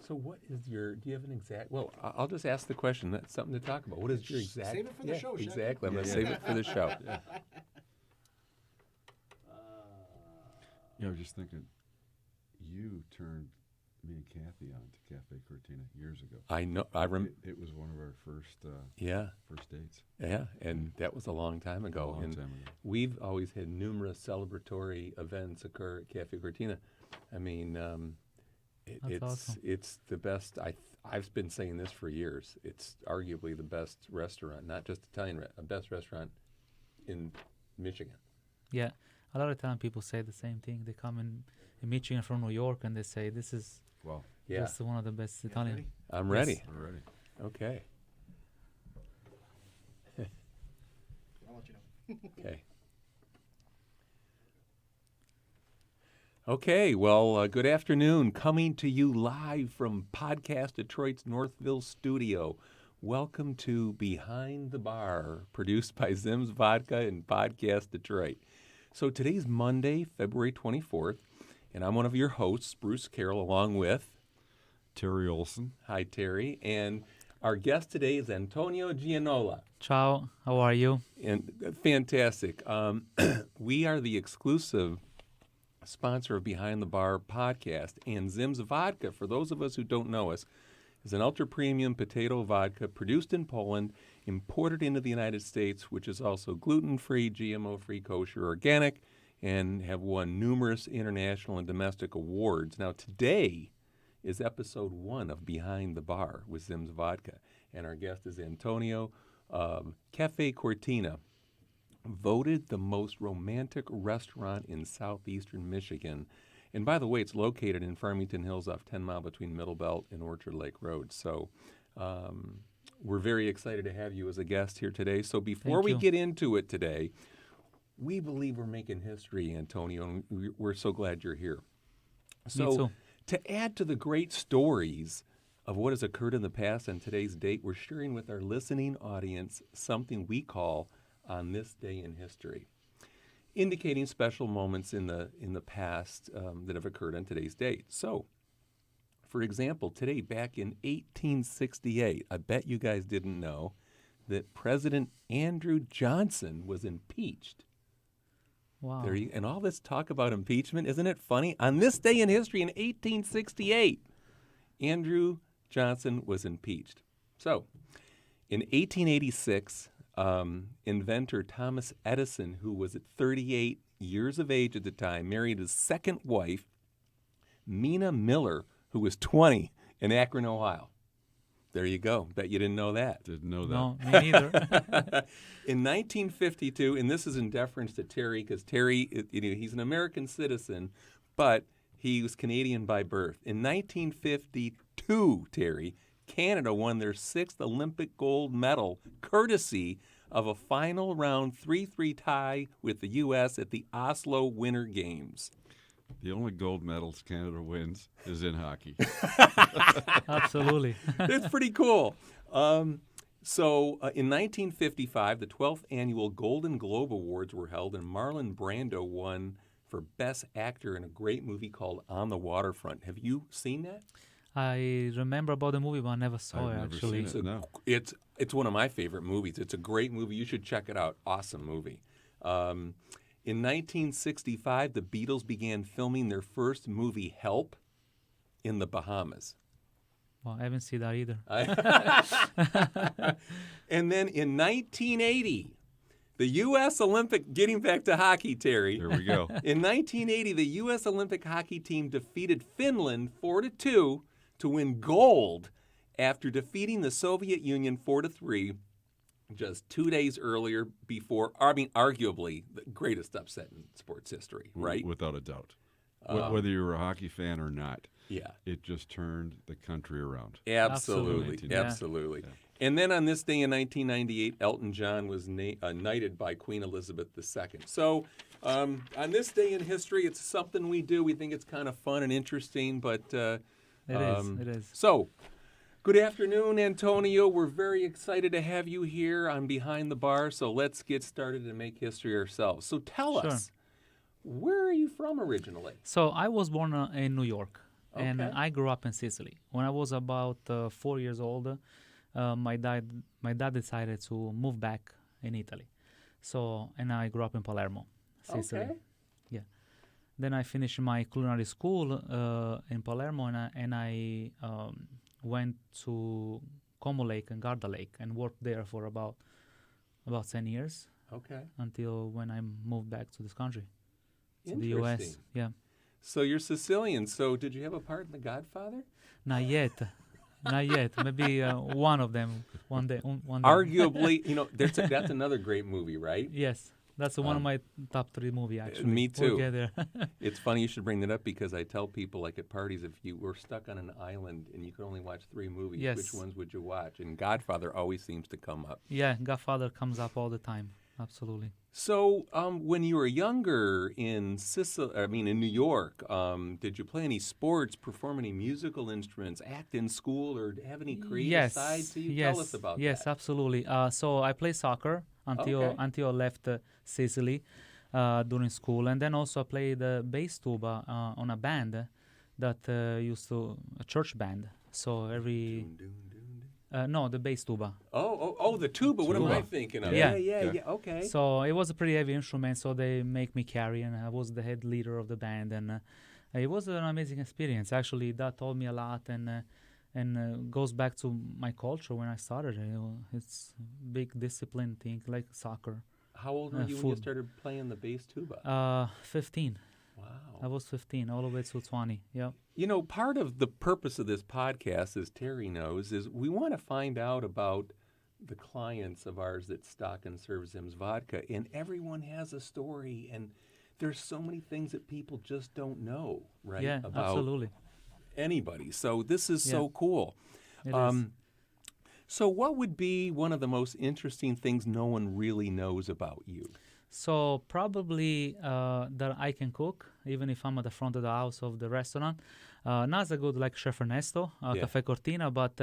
So what is do you have an exact, well, I'll just ask the question. That's something to talk about. What is your exact? Save it for the show, Shaq. Exactly. I'm going to save it for the show. Yeah, I was just thinking, you turned me and Kathy on to Cafe Cortina years ago. I know. It was one of our first dates. Yeah, and that was a long time ago. A long time ago. We've always had numerous celebratory events occur at Cafe Cortina. I mean, it's awesome. It's the best. I've been saying this for years. It's arguably the best restaurant, not just Italian, best restaurant in Michigan. Yeah, a lot of time people say the same thing. They come in Michigan from New York and they say this is just one of the best Italian. Ready? I'm ready. We're ready. Okay. I'll let you know. Okay. Okay, well, good afternoon. Coming to you live from Podcast Detroit's Northville studio. Welcome to Behind the Bar, produced by Zim's Vodka and Podcast Detroit. So today's Monday, February 24th, and I'm one of your hosts, Bruce Carroll, along with Terry Olson. Hi, Terry. And our guest today is Antonio Gianola. Ciao, how are you? And fantastic. We are the exclusive sponsor of Behind the Bar podcast. And Zim's Vodka, for those of us who don't know us, is an ultra-premium potato vodka produced in Poland, imported into the United States, which is also gluten-free, GMO-free, kosher, organic, and have won numerous international and domestic awards. Now, today is episode 1 of Behind the Bar with Zim's Vodka. And our guest is Antonio. Cafe Cortina, voted the most romantic restaurant in southeastern Michigan. And by the way, it's located in Farmington Hills off 10 Mile between Middle Belt and Orchard Lake Road. So we're very excited to have you as a guest here today. So before we get into it today, we believe we're making history, Antonio, and we're so glad you're here. So Me too. to add to the great stories of what has occurred in the past and today's date, we're sharing with our listening audience something we call On This Day in History, indicating special moments in the past that have occurred on today's date. So, for example, today, back in 1868, I bet you guys didn't know that President Andrew Johnson was impeached. Wow. And all this talk about impeachment, isn't it funny? On this day in history in 1868, Andrew Johnson was impeached. So, in 1886, inventor Thomas Edison, who was at 38 years of age at the time, married his second wife, Mina Miller, who was 20, in Akron, Ohio. There you go. Bet you didn't know that. Didn't know that. No, me neither. In 1952, and this is in deference to Terry, because Terry, he's an American citizen, but he was Canadian by birth. In 1952, Terry, Canada won their 6th Olympic gold medal, courtesy of a final round 3-3 tie with the U.S. at the Oslo Winter Games. The only gold medals Canada wins is in hockey. Absolutely. It's pretty cool. So in 1955, the 12th annual Golden Globe Awards were held, and Marlon Brando won for Best Actor in a great movie called On the Waterfront. Have you seen that? I remember about the movie, but I never saw I've it, never actually. seen it. No. It's one of my favorite movies. It's a great movie. You should check it out. Awesome movie. In 1965, the Beatles began filming their first movie, Help, in the Bahamas. Well, I haven't seen that either. And then in 1980, the U.S. Olympic, getting back to hockey, Terry. There we go. In 1980, the U.S. Olympic hockey team defeated Finland 4-2 to win gold after defeating the Soviet Union 4-3 just 2 days earlier before, arguably the greatest upset in sports history, right? Without a doubt. Whether you were a hockey fan or not, Yeah. it just turned the country around. Absolutely. Yeah. Absolutely. And then on this day in 1998, Elton John was knighted by Queen Elizabeth II. So on this day in history, it's something we do. We think it's kind of fun and interesting, but It is. So, good afternoon, Antonio. We're very excited to have you here on Behind the Bar. So let's get started and make history ourselves. So tell us, where are you from originally? So I was born in New York. And Okay. I grew up in Sicily. When I was about 4 years old, my dad decided to move back in Italy. So, and I grew up in Palermo, Sicily. Okay. Yeah. Then I finished my culinary school in Palermo, and I went to Como Lake and Garda Lake and worked there for about 10 years Okay. until when I moved back to this country, to the U.S. Interesting. Yeah. So you're Sicilian. So did you have a part in The Godfather? Not yet. Not yet. Maybe one of them one day. One day. Arguably, that's another great movie, right? Yes. That's one of my top 3 movie, actually. me too. We'll get there. It's funny you should bring that up because I tell people, like at parties, if you were stuck on an island and you could only watch 3 movies, Yes. which ones would you watch? And Godfather always seems to come up. Yeah, Godfather comes up all the time. Absolutely. So, when you were younger in in New York, did you play any sports, perform any musical instruments, act in school, or have any creative side to you? Yes, Tell us about yes, that. absolutely. So I played soccer until I left Sicily during school, and then also I played bass tuba on a band that a church band. So every no, the bass tuba. Oh, the tuba. What am I thinking of? Yeah. Yeah. Okay. So it was a pretty heavy instrument, so they make me carry, and I was the head leader of the band, and it was an amazing experience. Actually, that taught me a lot, and goes back to my culture when I started. It's big discipline thing, like soccer. How old were you when you food. started playing the bass tuba? 15. Wow. I was 15, all the way to 20. Yeah. Part of the purpose of this podcast, as Terry knows, is we want to find out about the clients of ours that stock and serve Zim's Vodka, and everyone has a story, and there's so many things that people just don't know, right? Yeah, about absolutely. anybody. So this is Yeah. so cool. It is. So what would be one of the most interesting things no one really knows about you? So probably that I can cook, even if I'm at the front of the house of the restaurant. Not as good like Chef Ernesto, Cafe Cortina, but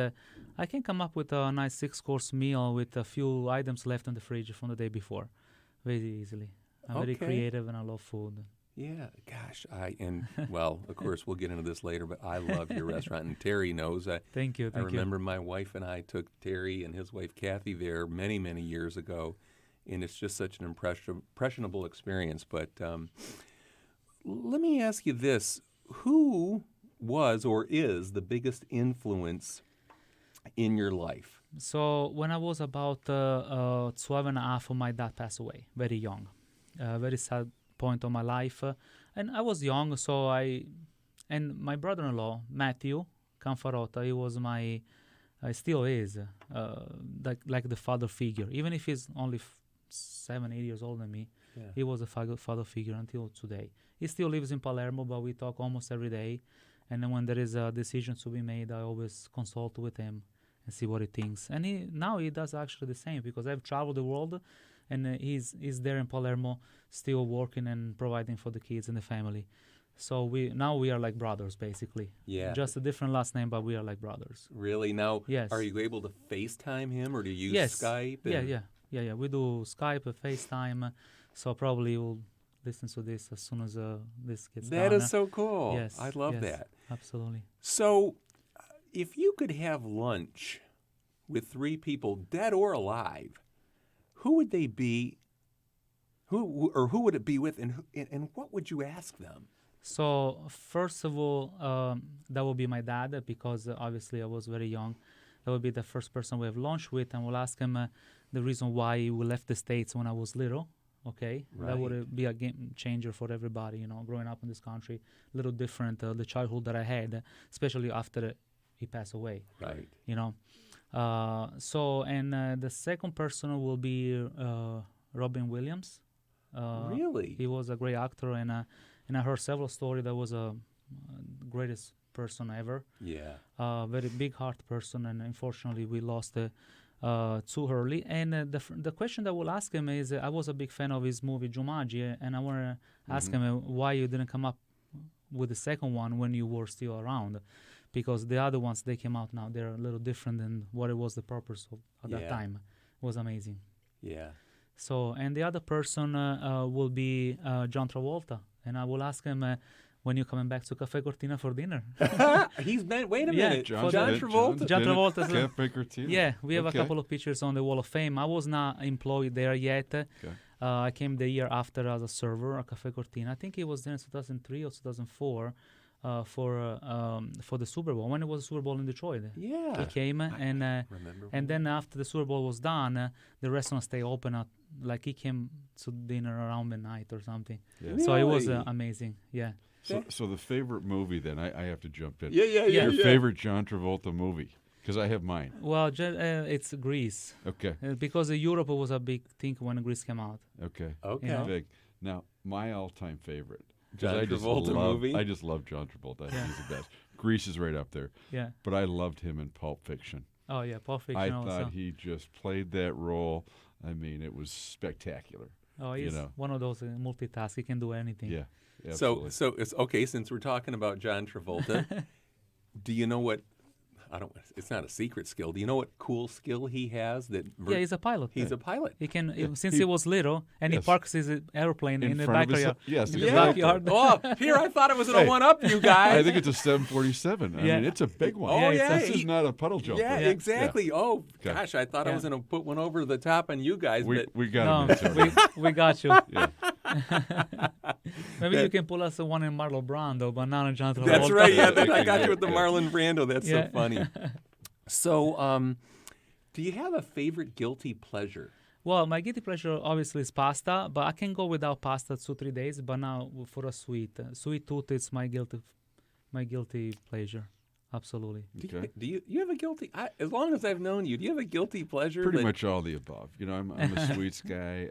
I can come up with a nice 6-course meal with a few items left in the fridge from the day before, very easily. I'm very creative and I love food. Yeah, gosh, of course, we'll get into this later, but I love your restaurant, and Terry knows. Thank you. I remember my wife and I took Terry and his wife Kathy there many, many years ago, and it's just such an impressionable experience. But let me ask you this. Who was or is the biggest influence in your life? So when I was about 12 and a half, my dad passed away, very young. Very sad point of my life. And I was young, and my brother-in-law, Matthew Canfarota, he was still is, like the father figure. Even if he's only 7, 8 years older than me, he was a father figure until today. He still lives in Palermo, but we talk almost every day. And then when there is a decision to be made, I always consult with him and see what he thinks. And now he does actually the same, because I've traveled the world, and he's there in Palermo, still working and providing for the kids and the family. So we are like brothers, basically. Yeah. Just a different last name, but we are like brothers. Really? Now, Yes. Are you able to FaceTime him, or do you use Yes. Skype? Yeah. We do Skype, FaceTime. So probably you'll listen to this as soon as this gets done. That is so cool. Yes. I love yes, that. Absolutely. So, if you could have lunch with 3 people, dead or alive, who would they be? Who would it be with, and what would you ask them? So first of all, that would be my dad, because obviously I was very young. That would be the first person we have lunch with, and we'll ask him the reason why we left the States when I was little. Okay, Right. That would be a game changer for everybody. Growing up in this country, a little different the childhood that I had, especially after he passed away. Right. The second person will be Robin Williams. Really? He was a great actor, and I heard several stories. That was a greatest person ever. Yeah. Very big heart person, and unfortunately we lost too early. And the question that we'll ask him is, I was a big fan of his movie Jumanji, and I want to ask him why you didn't come up with the second one when you were still around, because the other ones, they came out now, they're a little different than what it was the purpose of at that time. It was amazing. Yeah. So, and the other person will be John Travolta, and I will ask him when you're coming back to Cafe Cortina for dinner. He's been. Wait a Yeah, minute, John Travolta. John Travolta's Cafe Cortina. Yeah, we have Okay. a couple of pictures on the Wall of Fame. I was not employed there yet. Okay. I came the year after as a server at Cafe Cortina. I think it was there in 2003 or 2004 for the Super Bowl, when it was a Super Bowl in Detroit. Yeah. He came remember. and then after the Super Bowl was done, the restaurant stayed open at, like he came to dinner around midnight or something. Yeah. So it was Really? amazing. Yeah. So the favorite movie then, I have to jump in. Yeah. Yeah. Your favorite John Travolta movie? Because I have mine. Well, it's Greece. Okay. Because Europe was a big thing when Greece came out. Okay. Okay. You know? Big. Now, my all-time favorite. 'cause John I just Travolta love, movie? I just love John Travolta. I think Yeah. he's the best. Grease is right up there. Yeah. But I loved him in Pulp Fiction. Oh yeah, Pulp Fiction I also. thought he just played that role. I mean, it was spectacular. Oh, he's know. one of those multitask. He can do anything. Yeah. So Absolutely. it's okay. Since we're talking about John Travolta, do you know what? I don't. It's not a secret skill. Do you know what cool skill he has? Yeah, he's a pilot. He's a pilot. He can since He- he was little, and Yes. he parks his airplane in the front of his- backyard. yes, in the exactly. backyard. Oh, here I thought it was gonna Hey, one up you guys. I think it's a 747. I Yeah. mean, it's a big one. Oh, Yeah, yeah. This is not a puddle jumper. Yeah, Yeah. exactly. Oh, Okay. gosh, I thought I Yeah. was going to put one over the top on you guys, We but got No, him. in, so- we got you. yeah. Maybe you can pull us one in Marlon Brando, but not in John Travolta. that's right. Yeah, Yeah. I got you with the Yeah. Marlon Brando. That's so Yeah. funny. So, do you have a favorite guilty pleasure? Well, my guilty pleasure obviously is pasta, but I can go without pasta 2-3 days. But now for a sweet tooth, it's my guilty pleasure. Absolutely. Okay. Do you have a guilty? As long as I've known you, do you have a guilty pleasure? Pretty that- much all the above. You know, I'm a sweets guy.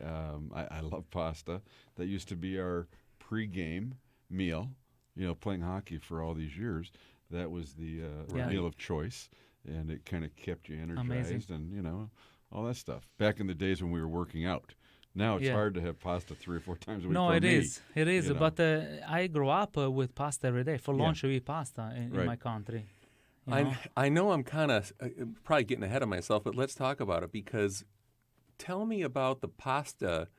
I love pasta. That used to be our pregame meal. You know, playing hockey for all these years, that was the Yeah. meal of choice, and it kind of kept you energized Amazing. and you know all that stuff. Back in the days when we were working out. Now it's Yeah. hard to have pasta 3 or 4 times a week. No, for it me. is. It is. you know. But I grew up with pasta every day. For Yeah. lunch, we eat pasta in Right. my country. You know? I know I'm kind of probably getting ahead of myself, but let's talk about it because tell me about the pasta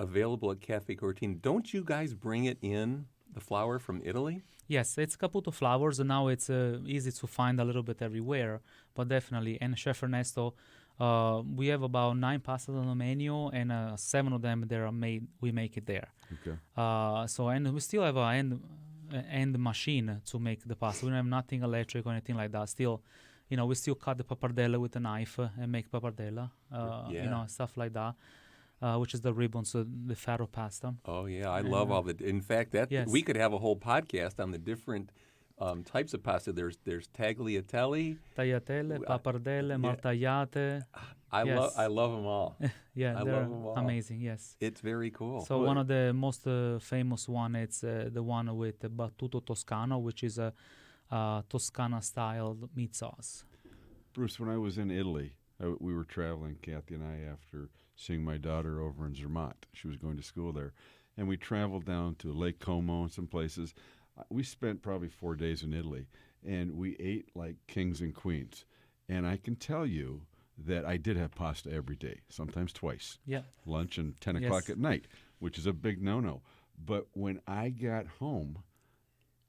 available at Cafe Cortina. Don't you guys bring it in, the flour from Italy? Yes, it's Caputo flowers, and now it's easy to find a little bit everywhere, but definitely. And Chef Ernesto, we have about 9 pastas on the menu, and 7 of them we make it there. Okay. And we still have a end machine to make the pasta. We don't have nothing electric or anything like that. Still, we still cut the pappardella with a knife and make pappardella, Yeah. stuff like that, which is the ribbons, the farro pasta. Oh yeah, I love all the. In fact, Yes. we could have a whole podcast on the different types of pasta. There's tagliatelle. Tagliatelle, pappardelle, yeah. martagliate. Yes. I love them all. Yeah, I they're love 'em all. amazing. Yes. It's very cool. So one of the most famous one, it's the one with the battuto toscano, which is a Toscana-style meat sauce. Bruce, when I was in Italy, we were traveling, Kathy and I, after seeing my daughter over in Zermatt. She was going to school there. And we traveled down to Lake Como and some places. We spent probably 4 days in Italy, and we ate like kings and queens. And I can tell you that I did have pasta every day, sometimes twice, Yeah. lunch and 10 Yes. o'clock at night, which is a big no-no. But when I got home,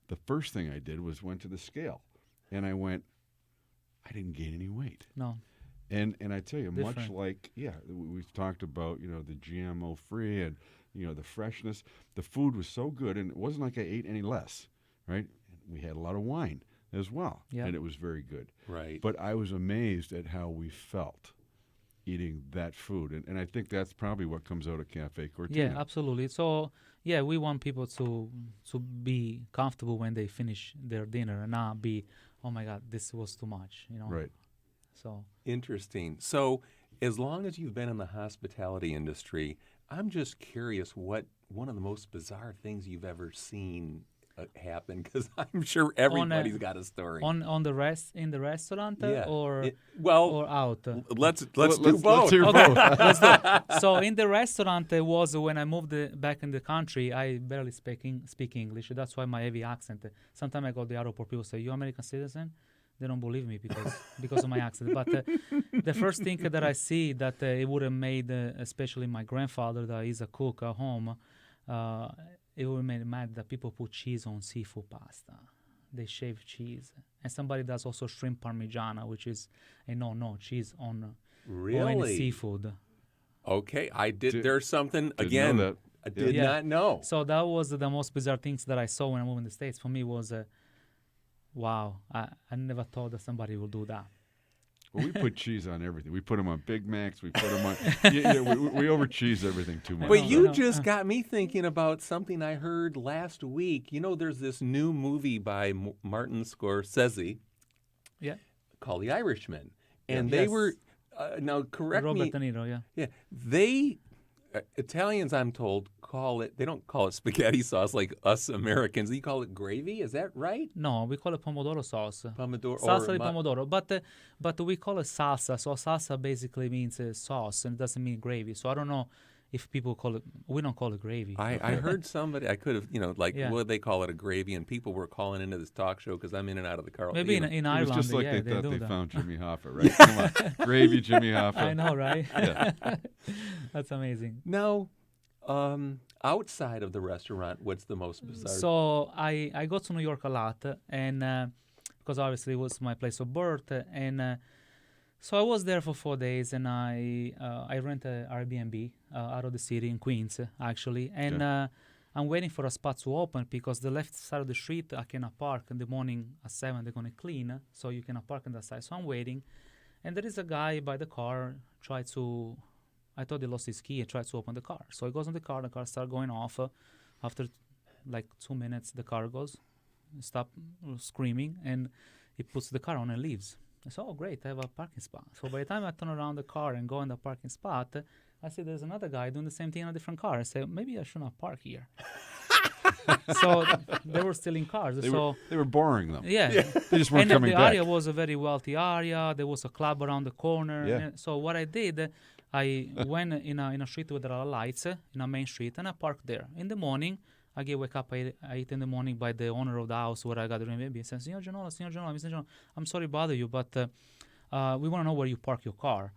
the first thing I did was went to the scale. And I went, I didn't gain any weight. No. And I tell you, much Different. like, we've talked about, the GMO free and, the freshness. The food was so good, and it wasn't like I ate any less, right? We had a lot of wine as well, Yeah. and it was very good. right. But I was amazed at how we felt eating that food. And I think that's probably what comes out of Cafe Cortina. Yeah, absolutely. So, yeah, we want people to be comfortable when they finish their dinner and not be, oh my God, this was too much, Right. So, Interesting. So, as long as you've been in the hospitality industry, I'm just curious what one of the most bizarre things you've ever seen happen, because I'm sure everybody's got a story. in the restaurant Yeah. or Well, out? let's do Let's both. hear Okay, both. let's do. So in the restaurant was when I moved back in the country. I barely speak English. That's why my heavy accent. Sometimes I go to the airport, people say, "You American citizen?" They don't believe me because of my accent. But the first thing that I see that it would have made, especially my grandfather, that is a cook at home, it would make me mad that people put cheese on seafood pasta. They shave cheese. And somebody does also shrimp parmigiana, which is no cheese on any seafood. Okay, I did. There's something Didn't again. know that. I did Yeah. not know. So that was the most bizarre things that I saw when I moved in the States. For me, was wow. I never thought that somebody would do that. Well, we put cheese on everything. We put them on Big Macs. We put them on. We over cheese everything too much. But know, you I know. just got me thinking about something I heard last week. You know, there's this new movie by Martin Scorsese Yeah. called The Irishman. And they Yes. were, now correct Robert me. De Niro, yeah. Yeah, they, Italians, I'm told, they don't call it spaghetti sauce like us Americans. They call it gravy. Is that right? No, we call it pomodoro sauce. Pomodoro. Salsa di pomodoro, but we call it salsa. So salsa basically means sauce and it doesn't mean gravy. So I don't know if people call it. We don't call it gravy. I heard somebody, I could have, Yeah. what they call it, a gravy, and people were calling into this talk show because I'm in and out of the car. Maybe in It was Ireland, just like yeah, they thought do they that. found Jimmy Hoffa, right? Come on, gravy, Jimmy Hoffa. I know, right? Yeah. That's amazing. Now, outside of the restaurant, what's the most bizarre? So I go to New York a lot, and because obviously it was my place of birth, and so I was there for 4 days, and I rent a Airbnb out of the city in Queens, actually, and I'm waiting for a spot to open because the left side of the street I cannot park in the morning at 7. They're gonna clean, so you cannot park on that side. So I'm waiting, and there is a guy by the car I thought he lost his key and tried to open the car. So he goes in the car starts going off. After like 2 minutes, the car stop screaming, and he puts the car on and leaves. I said, oh, great, I have a parking spot. So by the time I turn around the car and go in the parking spot, I see there's another guy doing the same thing in a different car. I say, maybe I should not park here. So they were stealing cars. They were boring them. Yeah. They just weren't And coming the back. area was a very wealthy area. There was a club around the corner. Yeah. And so what I did, I went in a street with a lot of lights, in a main street, and I parked there. In the morning, I get wake up at 8 in the morning by the owner of the house where I got the Airbnb. He says, Signor Gianola, Mr. Gianola, I'm sorry to bother you, but we want to know where you park your car.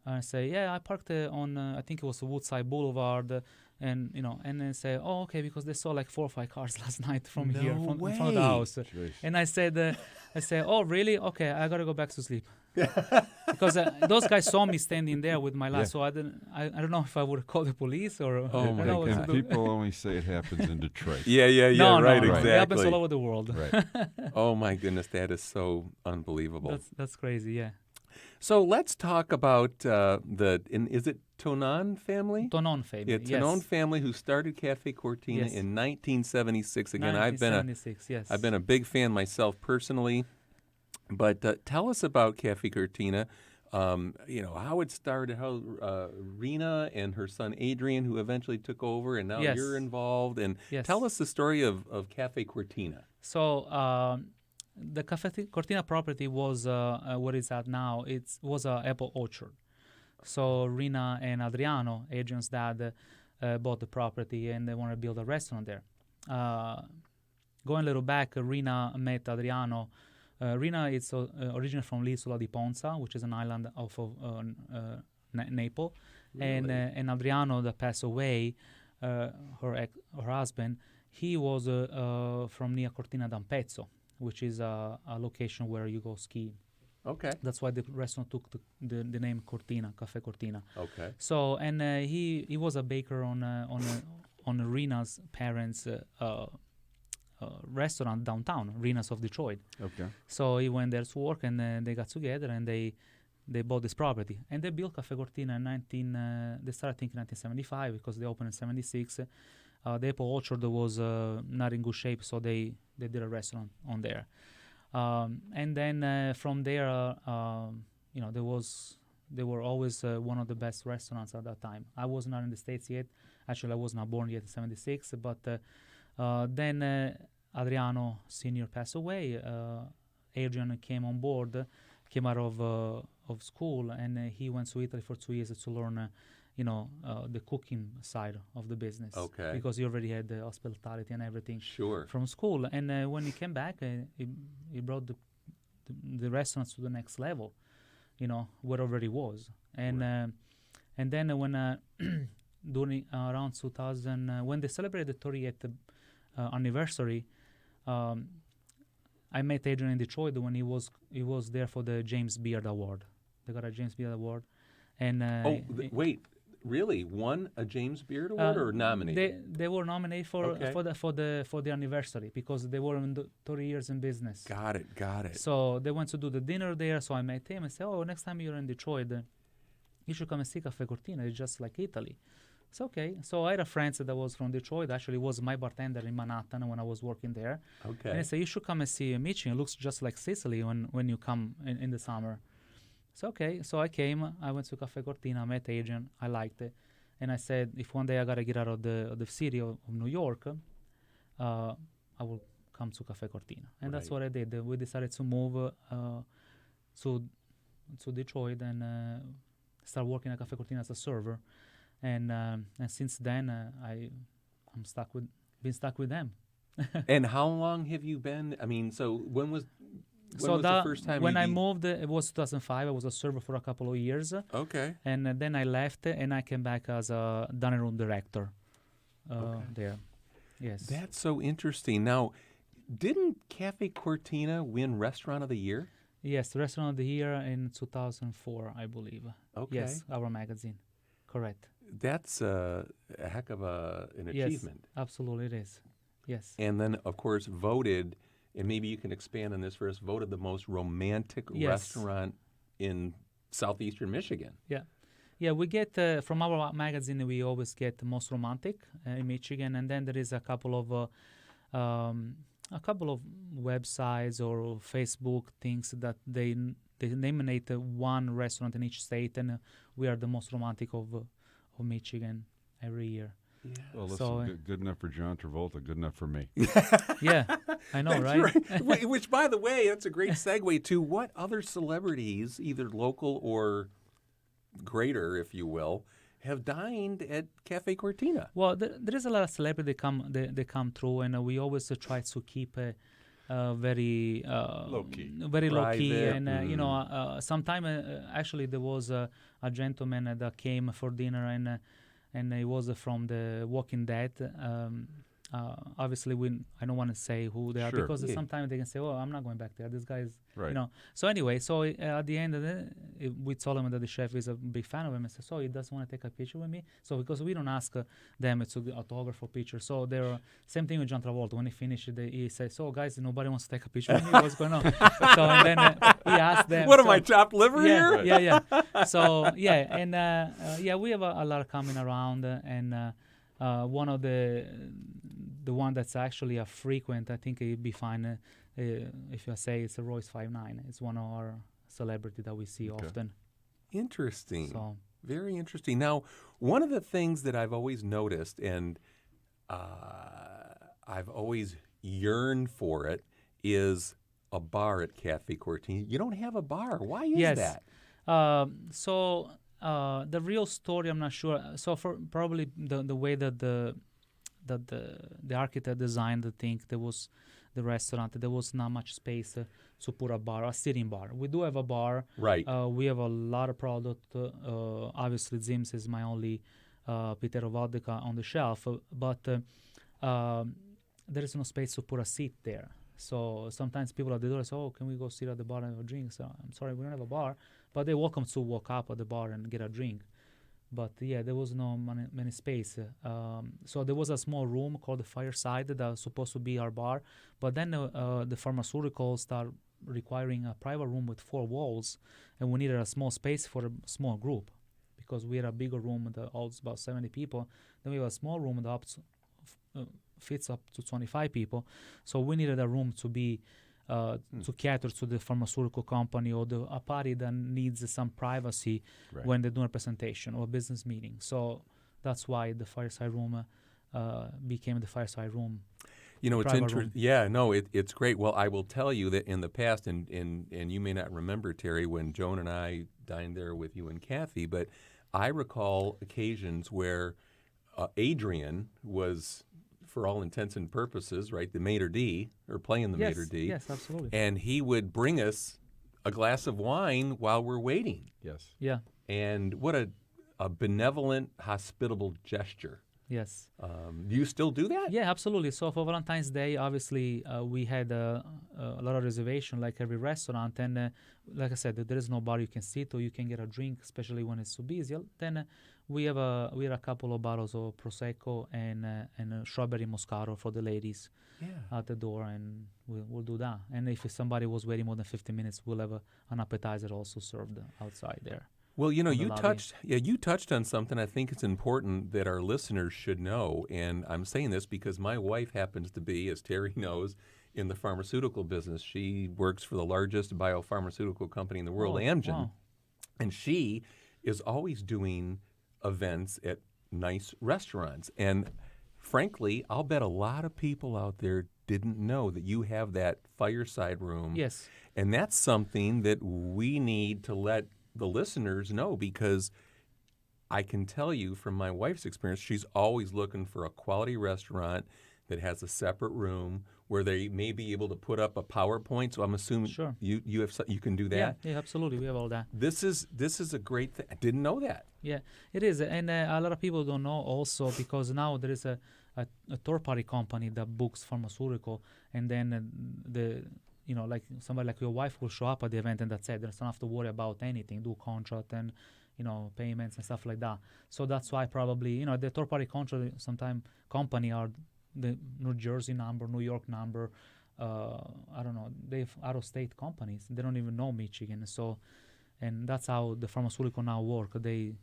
And I say, yeah, I parked on, I think it was Woodside Boulevard, and then say, oh, okay, because they saw like 4 or 5 cars last night from here, from in front of the house. Jeez. And I said, oh, really? Okay, I gotta go back to sleep. Because those guys saw me standing there with my lights, so I don't know if I would call the police or. Oh, I don't my know what to And do. people only say it happens in Detroit. Yeah, No, right, no, exactly. it happens all over the world. Right. Oh my goodness, that is so unbelievable. That's crazy, yeah. So let's talk about is it Tonon family? Tonon family, Yeah, yes. Tonon family who started Cafe Cortina Yes. in 1976. Again, 1976, yes. I've been a big fan myself personally. But tell us about Cafe Cortina. How it started, how Rena and her son Adrian, who eventually took over, and now Yes. you're involved. And Yes. tell us the story of Cafe Cortina. So the Cafe Cortina property was what it's at now. It was an apple orchard. So Rina and Adriano, Adrian's dad, bought the property and they want to build a restaurant there. Going a little back, Rina met Adriano. Rina is originally from l'Isola di Ponza, which is an island off of Naples. Really? And Adriano, that passed away, her husband, he was from near Cortina d'Ampezzo, which is a location where you go ski. Okay. That's why the restaurant took the name Cortina, Cafe Cortina. Okay. So, and he was a baker on Rena's parents' restaurant downtown, Rena's of Detroit. Okay. So he went there to work, and they got together, and they bought this property, and they built Cafe Cortina in they started, I think, in 1975 because they opened in 76. The apple orchard was not in good shape, so they did a restaurant on there. And then from there, they were always one of the best restaurants at that time. I was not in the States yet. Actually, I was not born yet in 76. But then Adriano Sr. passed away. Adrian came on board, came out of school, and he went to Italy for 2 years to learn the cooking side of the business. Okay. Because he already had the hospitality and everything Sure. from school. And when he came back, he brought the restaurants to the next level, where already was. And Right. and then when during around 2000 when they celebrated the 30th anniversary. I met Adrian in Detroit when he was there for the James Beard Award. They got a James Beard Award, and Wait, really? Won a James Beard Award or nominated? They were nominated for the anniversary because they were in the 30 years in business. Got it. So they went to do the dinner there. So I met him and said, "Oh, next time you're in Detroit, you should come and see Caffè Cortina. It's just like Italy." It's okay. So I had a friend that was from Detroit. Actually, was my bartender in Manhattan when I was working there. Okay. And I said, "You should come and see Michigan. It looks just like Sicily when you come in the summer." So okay. So I came. I went to Caffè Cortina. I met Adrian. I liked it. And I said, if one day I gotta get out of the city of New York, I will come to Caffè Cortina. And that's what I did. We decided to move to Detroit and start working at Caffè Cortina as a server. And since then, I'm been stuck with them. And how long have you been? I mean, so when was the first time? When I moved, it was 2005. I was a server for a couple of years. Okay. And then I left, and I came back as a dining room director there. Yes. That's so interesting. Now, didn't Caffè Cortina win Restaurant of the Year? Yes, Restaurant of the Year in 2004, I believe. Okay. Yes, our magazine. Correct. That's a heck of an achievement. Yes, absolutely it is. Yes. And then, of course, voted, and maybe you can expand on this for us, voted the most romantic restaurant in southeastern Michigan. Yeah. Yeah, we get, from our magazine, we always get the most romantic in Michigan, and then there is a couple of websites or Facebook things that they nominate one restaurant in each state, and we are the most romantic of Michigan every year. Yeah. Well, listen, So, good enough for John Travolta, good enough for me. Yeah, I know, That's right? Which, by the way, that's a great segue to what other celebrities, either local or greater, if you will, have dined at Caffè Cortina. Well, there is a lot of celebrity they come through, and we always try to keep very Low-key. very low key. Private. And sometime actually there was a gentleman that came for dinner, and he was from the Walking Dead. Obviously, I don't want to say who they are Sure. because Yeah. sometimes they can say, "Oh, I'm not going back there. This guy is," Right. So anyway, so at the end of we told him that the chef is a big fan of him, and said, "So he doesn't want to take a picture with me." So because we don't ask them to get autograph or picture, so they're same thing with John Travolta. When he finished, he said, "So guys, nobody wants to take a picture with me. What's going on?" So and then he asked them, What am so- I, chopped liver here? yeah. So yeah, and we have a lot coming around, and one of the one that's actually a frequent, I think it'd be fine if you say it's a Royce 5'9". It's one of our celebrity that we see often. Interesting. So Very interesting. Now, one of the things that I've always noticed, and I've always yearned for it, is a bar at Caffè Cortina. You don't have a bar. Why is that? So the real story, I'm not sure. So for probably the way that the architect designed the thing, there was the restaurant, there was not much space to put a bar, a sitting bar. We do have a bar. Right. We have a lot of product. Obviously, Zim's is my only Pitero vodka on the shelf, but there is no space to put a seat there. So sometimes people at the door say, "Oh, can we go sit at the bar and have a drink?" So I'm sorry, we don't have a bar, but they're welcome to walk up at the bar and get a drink. But yeah, there was no many space. So there was a small room called the Fireside that was supposed to be our bar. But then the pharmaceuticals start requiring a private room with 4 walls, and we needed a small space for a small group because we had a bigger room that holds about 70 people. Then we have a small room that fits up to 25 people. So we needed a room to be to cater to the pharmaceutical company or a party that needs some privacy when they're doing a presentation or a business meeting. So that's why the Fireside Room became the Fireside Room. You know, it's private interesting. room. Yeah, no, it's great. Well, I will tell you that in the past, and you may not remember, Terry, when Joan and I dined there with you and Kathy, but I recall occasions where Adrian was, for all intents and purposes, right, the maitre d', or playing the maitre d'. Yes, absolutely. And he would bring us a glass of wine while we're waiting. Yes. Yeah. And what a a benevolent, hospitable gesture. Yes. Do you still do that? Yeah, absolutely. So for Valentine's Day, obviously, we had a lot of reservation, like every restaurant. And like I said, there is no bar you can sit or you can get a drink, especially when it's so busy. Then we have a couple of bottles of prosecco and strawberry moscato for the ladies Yeah. at the door, and we'll do that. And if somebody was waiting more than 15 minutes, we'll have an appetizer also served outside there. Well, on the you lobby. you touched on something I think it's important that our listeners should know, and I'm saying this because my wife happens to be, as Terry knows, in the pharmaceutical business. She works for the largest biopharmaceutical company in the world, Oh, Amgen, wow. and she is always doing events at nice restaurants. And frankly, I'll bet a lot of people out there didn't know that you have that fireside room. Yes. And that's something that we need to let the listeners know, because I can tell you from my wife's experience, she's always looking for a quality restaurant that has a separate room where they may be able to put up a PowerPoint. So I'm assuming Sure. you can do that. Yeah, absolutely. We have all that. This is a great thing. I didn't know that. Yeah, it is, and a lot of people don't know also, because now there is a third-party company that books pharmaceutical, and then like somebody like your wife will show up at the event, and that's it. There's not have to worry about anything, do contract and payments and stuff like that. So that's why probably the third-party contract sometimes company are the New Jersey number, New York number. I don't know. They've out-of-state companies. They don't even know Michigan. So, and that's how the pharmaceutical now work. They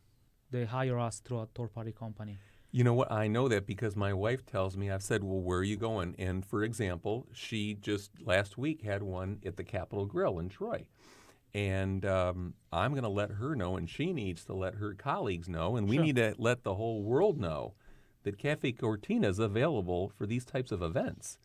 hire us through a third-party company. You know what? I know that because my wife tells me. I've said, well, where are you going? And for example, she just last week had one at the Capitol Grill in Troy. And I'm going to let her know, and she needs to let her colleagues know, and we Sure. need to let the whole world know that Cafe Cortina is available for these types of events.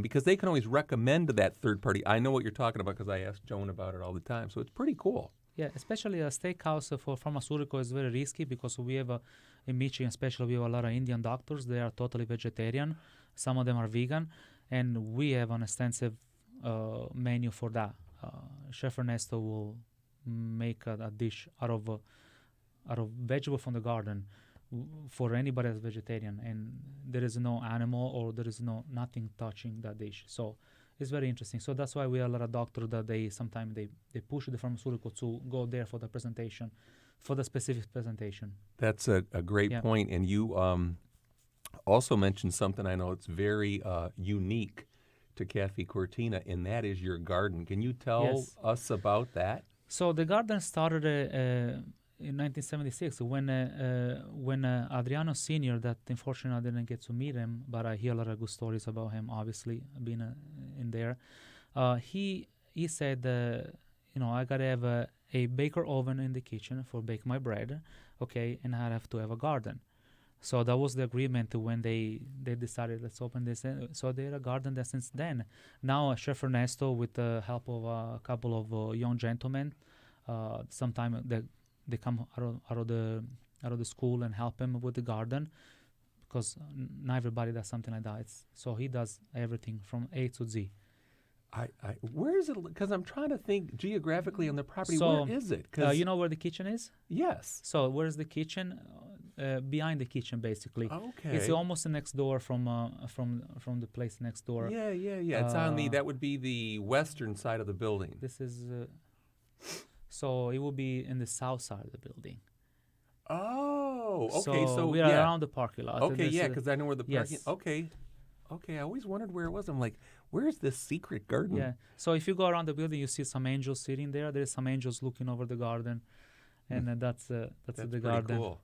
Because they can always recommend to that third party. I know what you're talking about because I ask Joan about it all the time. So it's pretty cool. Yeah, especially a steakhouse for pharmaceutical is very risky, because we have in Michigan, especially, we have a lot of Indian doctors. They are totally vegetarian. Some of them are vegan, and we have an extensive menu for that. Chef Ernesto will make a dish out of vegetable from the garden for anybody that's vegetarian, and there is no animal or there is nothing touching that dish. So it's very interesting. So that's why we have a lot of doctors that they sometimes they push the pharmaceutical to go there for the presentation, for the specific presentation. That's a great Yeah. point. And you also mentioned something I know it's very unique to Cafe Cortina, and that is your garden. Can you tell Yes. us about that? So the garden started in 1976 when Adriano Senior, that unfortunately I didn't get to meet him, but I hear a lot of good stories about him, obviously, being in there. He said, I got to have a baker oven in the kitchen for bake my bread, okay, and I have to have a garden. So that was the agreement when they decided, let's open this. So they had a garden there since then. Now Chef Ernesto, with the help of a couple of young gentlemen, sometime they come out of the school and help him with the garden, because not everybody does something like that. So he does everything from A to Z. Where is it? Because I'm trying to think geographically on the property. So, where is it? 'Cause you know where the kitchen is? yes. So where's the kitchen? Behind the kitchen, basically. Okay. It's almost next door from the place next door. Yeah. It's on that would be the western side of the building. This is so it will be in the south side of the building. Oh, okay. So we are yeah. around the parking lot. Okay, This, yeah, because I know where the parking. yes. Okay. I always wondered where it was. I'm like, where's this secret garden? Yeah. So if you go around the building, you see some angels sitting there. There's some angels looking over the garden, and that's the pretty garden. cool.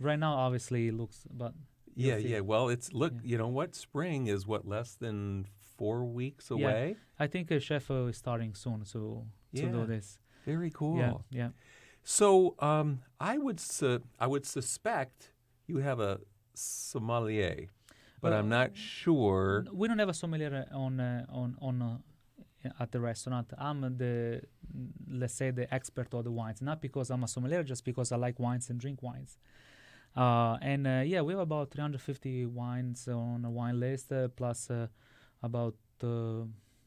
Right now, obviously, it looks, but you'll see. Yeah. Well, it's Yeah. You know what? Spring is less than 4 weeks Yeah. away. I think a chef is starting soon to Yeah. do this. Very cool. Yeah. So I would suspect you have a sommelier, but I'm not sure. We don't have a sommelier on at the restaurant. I'm let's say the expert of the wines, not because I'm a sommelier, just because I like wines and drink wines. We have about 350 wines on a wine list, plus about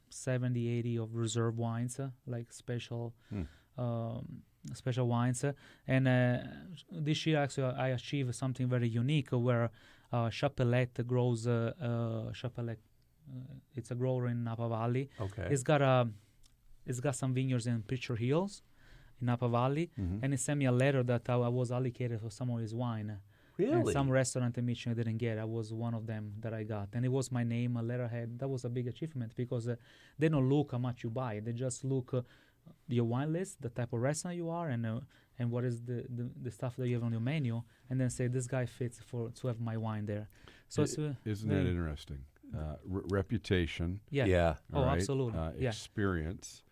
70, 80 of reserve wines, like special special wines. And this year, actually, I achieved something very unique where Chapelette grows. Chapelette, it's a grower in Napa Valley. Okay. It's got some vineyards in Picture Hills in Napa Valley, Mhm. and he sent me a letter that I was allocated for some of his wine. And Really? some restaurant in Michigan didn't get. I was one of them that I got, and it was my name, a letterhead. That was a big achievement because they don't look how much you buy. They just look your wine list, the type of restaurant you are, and what is the stuff that you have on your menu, and then say this guy fits to have my wine there. So it's Isn't that very- interesting? Reputation, yeah. Yeah. Oh, all right? absolutely. Yeah. Experience,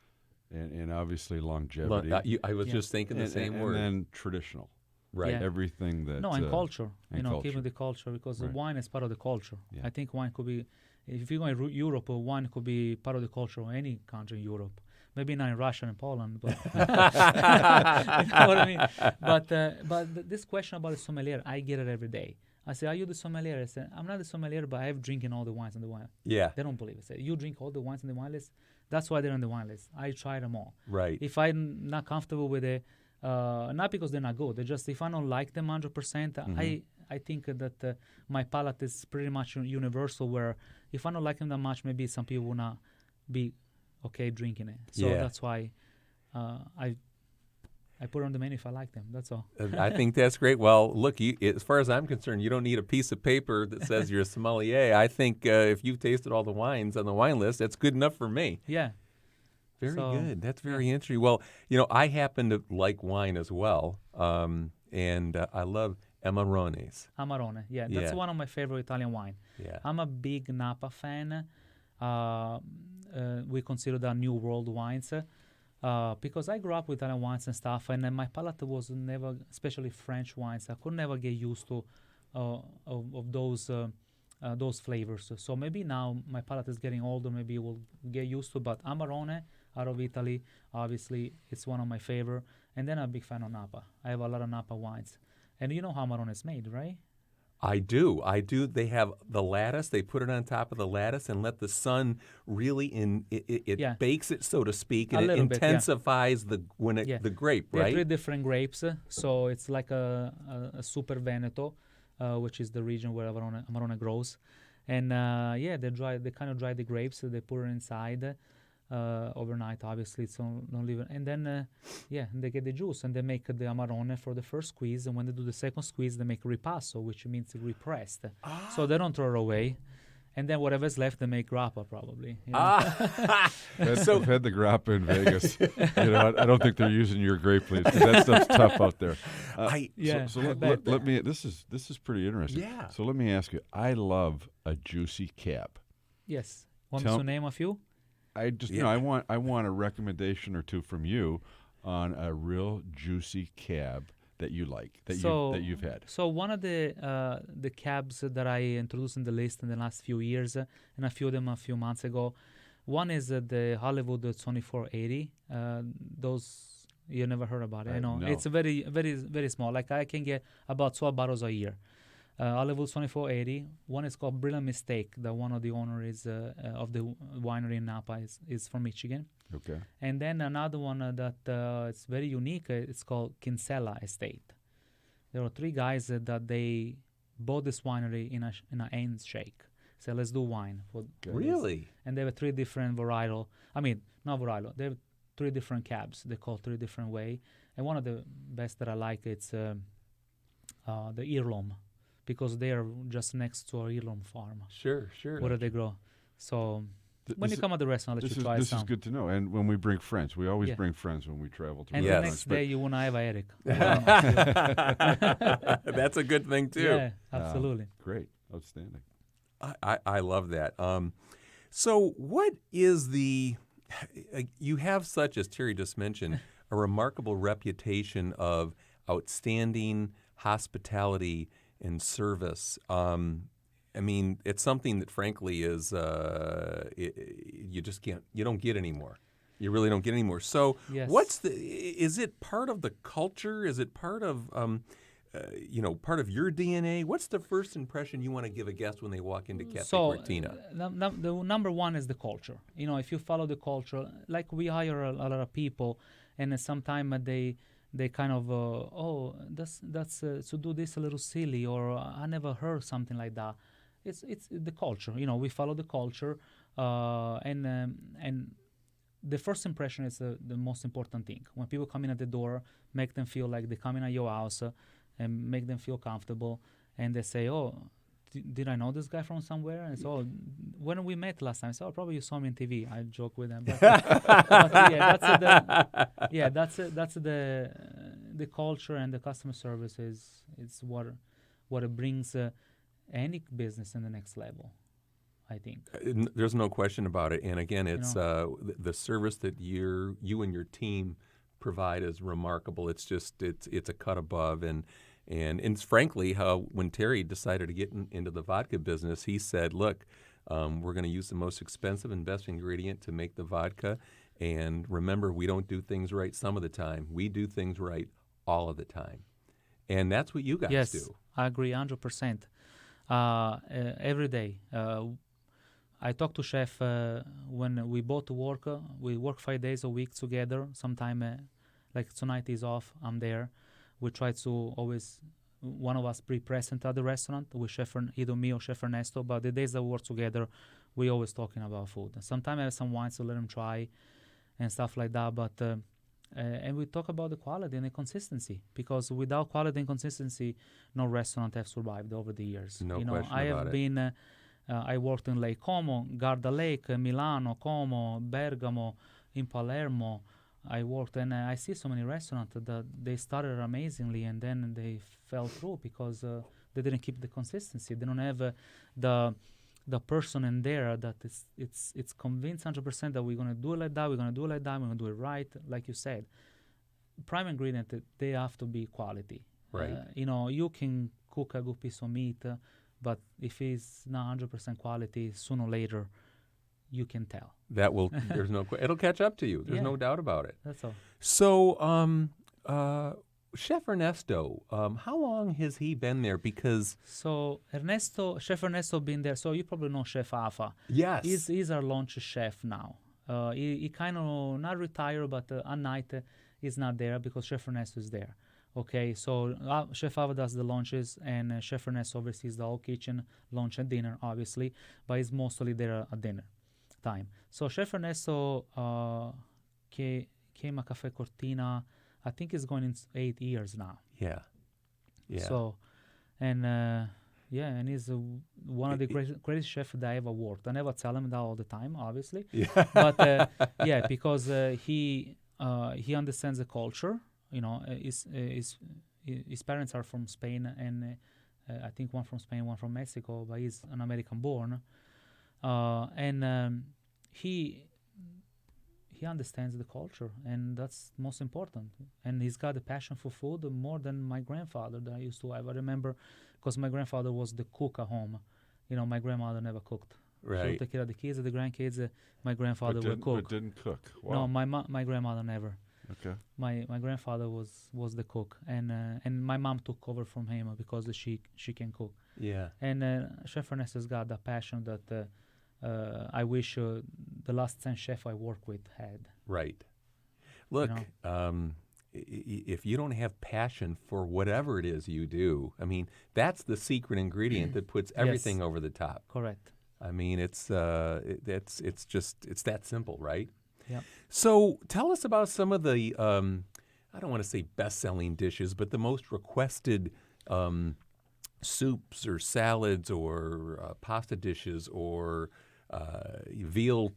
and obviously longevity. I was Yeah. just thinking the same and word. then traditional. Right. Yeah. Everything that. No, and culture. and Keeping culture. the culture because the Right. wine is part of the culture. Yeah. I think wine could be, if you go in Europe, wine could be part of the culture of any country in Europe. Maybe not in Russia and Poland, but you know what I mean. But this question about the sommelier, I get it every day. I say, "Are you the sommelier?" I say, "I'm not the sommelier, but I have drinking all the wines on the wine." Yeah. They don't believe it. Say, "You drink all the wines on the wine list." That's why they're on the wine list. I try them all. Right. If I'm not comfortable with it, not because they're not good, they're just if I don't like them 100%, I think that my palate is pretty much universal. Where if I don't like them that much, maybe some people will not be okay drinking it. So Yeah. that's why I put it on the menu if I like them. That's all. I think that's great. Well, look, as far as I'm concerned, you don't need a piece of paper that says you're a sommelier. I think if you've tasted all the wines on the wine list, that's good enough for me. Yeah. Very So, good. That's very interesting. Well, I happen to like wine as well, and I love Amarones. Amarone. Yeah, that's Yeah. one of my favorite Italian wine. Yeah. I'm a big Napa fan. We consider that New World wines because I grew up with Italian wines and stuff, and then my palate was never, especially French wines. I could never get used to of those flavors. So maybe now my palate is getting older. Maybe we'll get used to. But Amarone out of Italy, obviously, it's one of my favorite. And then I'm a big fan of Napa. I have a lot of Napa wines, and you know how Amarone is made, right? I do. They have the lattice. They put it on top of the lattice and let the sun really Yeah. bakes it, so to speak, A and it little bit, yeah. intensifies the grape, There are right? 3 different grapes, so it's like a Super Veneto, which is the region where Amarone grows. And they kind of dry the grapes. They put it inside overnight, obviously. So don't leave it. And then they get the juice and they make the Amarone for the first squeeze. And when they do the second squeeze, they make ripasso, which means repressed. So they don't throw it away. And then whatever's left, they make grappa probably. You know? I've had the grappa in Vegas. I don't think they're using your grape leaves 'cause that stuff's tough out there. Yeah, So I bet. let me. This is pretty interesting. Yeah. So let me ask you. I love a juicy cab. Yes. Want me Tell- to name a few? I just Yeah. I want a recommendation or two from you on a real juicy cab that you like that you've had. So one of the cabs that I introduced in the list in the last few years, and a few of them a few months ago, one is the Hollywood 2480. Those you never heard about it. No. It's very very very small. Like I can get about 12 bottles a year. Hollywood 2480. One is called Brilliant Mistake. That one of the owners of the winery in Napa is from Michigan. Okay. And then another one that it's very unique. It's called Kinsella Estate. There are 3 guys that they bought this winery in a handshake. So let's do wine. For this. Really? And they have 3 different varietal. I mean, not varietal. They have 3 different cabs. They call 3 different way. And one of the best that I like it's the heirloom, because they are just next to our heirloom farm Sure. where they grow. So when you come at the restaurant, I'll let you try this some. is good to know. And when we bring friends, we always Yeah. bring friends when we travel to And Yes. the restaurants. next day, you want to have Eric. That's a good thing too. Yeah, absolutely. Great. Outstanding. I love that. So what is you have such, as Terry just mentioned, a remarkable reputation of outstanding hospitality and service. I mean, it's something that frankly is, you don't get anymore. You really don't get anymore. So Yes. is it part of the culture? Is it part of, part of your DNA? What's the first impression you want to give a guest when they walk into Cafe Cortina? The number one is the culture. If you follow the culture, like we hire a lot of people, and sometimes they kind of that's to do this a little silly, or I never heard something like that. It's the culture, we follow the culture, and the first impression is the most important thing. When people come in at the door, make them feel like they come in at your house, and make them feel comfortable, and they say, oh, did I know this guy from somewhere? And so when we met last time, I said, oh, probably you saw me on TV. I joke with them. But, that's the culture, and the customer service is what it brings any business in the next level, I think. There's no question about it. And again, it's the service that you and your team provide is remarkable. It's just it's a cut above, and it's frankly how when Terry decided to get into the vodka business, he said, look, we're going to use the most expensive and best ingredient to make the vodka, and remember, we don't do things right some of the time. We do things right all of the time, and that's what you guys Yes, do. I agree 100%. Every day. I talk to chef when we both work. We work 5 days a week together. Sometime, like tonight is off, I'm there. We try to always, one of us be present at the restaurant with chef, either me or Chef Ernesto. But the days that we work together, we always talking about food. Sometimes I have some wines to let him try and stuff like that. But and we talk about the quality and the consistency, because without quality and consistency, no restaurant have survived over the years. No question I have about it. been. I worked in Lake Como, Garda Lake, Milano, Como, Bergamo, in Palermo. I worked, and I see so many restaurants that they started amazingly, and then they fell through because they didn't keep the consistency. They don't have the person in there that it's convinced 100% that we're gonna do it like that. We're gonna do it like that. We're gonna do it right, like you said. Prime ingredient, they have to be quality. Right. You can cook a good piece of meat. But if it's not 100% quality, sooner or later, you can tell. That will. There's no. It'll catch up to you. There's Yeah. no doubt about it. That's all. So, Chef Ernesto, how long has he been there? Because So Chef Ernesto been there. So you probably know Chef Afa. yes, He's our lunch chef now. He kind of not retired, but at night he's not there because Chef Ernesto is there. Okay, so Chef Ava does the lunches, and Chef Ernesto oversees the whole kitchen, lunch and dinner, obviously, but he's mostly there at dinner time. So Chef Ernesto came a Cafe Cortina, I think it's going in 8 years now. yeah. So, and and he's one of the greatest chefs that I ever worked. I never tell him that all the time, obviously. Yeah. But because he understands the culture. His parents are from Spain, and I think one from Spain, one from Mexico, but he's an American born. And he understands the culture, and that's most important. And he's got a passion for food more than my grandfather that I used to have. I remember because my grandfather was the cook at home. My grandmother never cooked. She would Right. take care of the kids and the grandkids. My grandfather would cook. But didn't cook. No, Wow. my grandmother never. Okay. My grandfather was the cook, and my mom took over from him because she can cook. Yeah. And Chef Ernesto's got that passion that I wish the last 10 chef I worked with had. Right. Look, if you don't have passion for whatever it is you do, I mean, that's the secret ingredient that puts everything over the top. Correct. I mean, it's that simple, right? Yeah. So tell us about some of the, I don't want to say best-selling dishes, but the most requested soups or salads or pasta dishes or veal